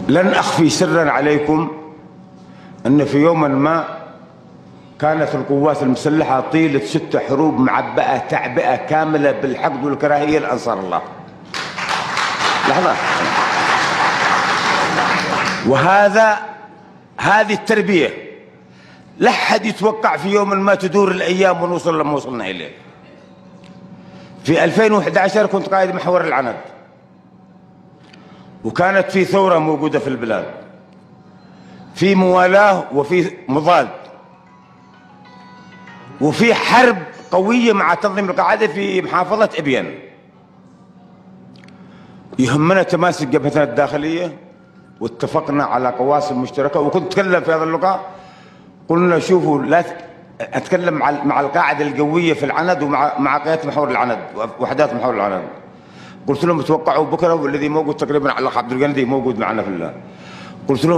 لن أخفي سرا عليكم أن في يوم ما كانت القوات المسلحة طيلة 6 حروب معبأة تعبئة كاملة بالحقد والكراهية لأنصار الله. لحظة. هذه التربية لا أحد يتوقع في يوم ما تدور الأيام ونوصل لما وصلنا إليه. في 2011 كنت قائد محور العند، وكانت في ثورة موجودة في البلاد، في موالاة وفي مضاد، وفي حرب قوية مع تنظيم القاعدة في محافظة إبين. يهمنا تماسك جبهتنا الداخلية، واتفقنا على قواسم مشتركة. وكنت أتكلم في هذا اللقاء، قلنا شوفوا لا أتكلم مع القاعدة القوية في العند ومع قيادة محور العند وحدات محور العند. قلت لهم توقعوا بكرة، والذي موجود تقريبا على الأخ عبد القندي موجود معنا في الله. قلت لهم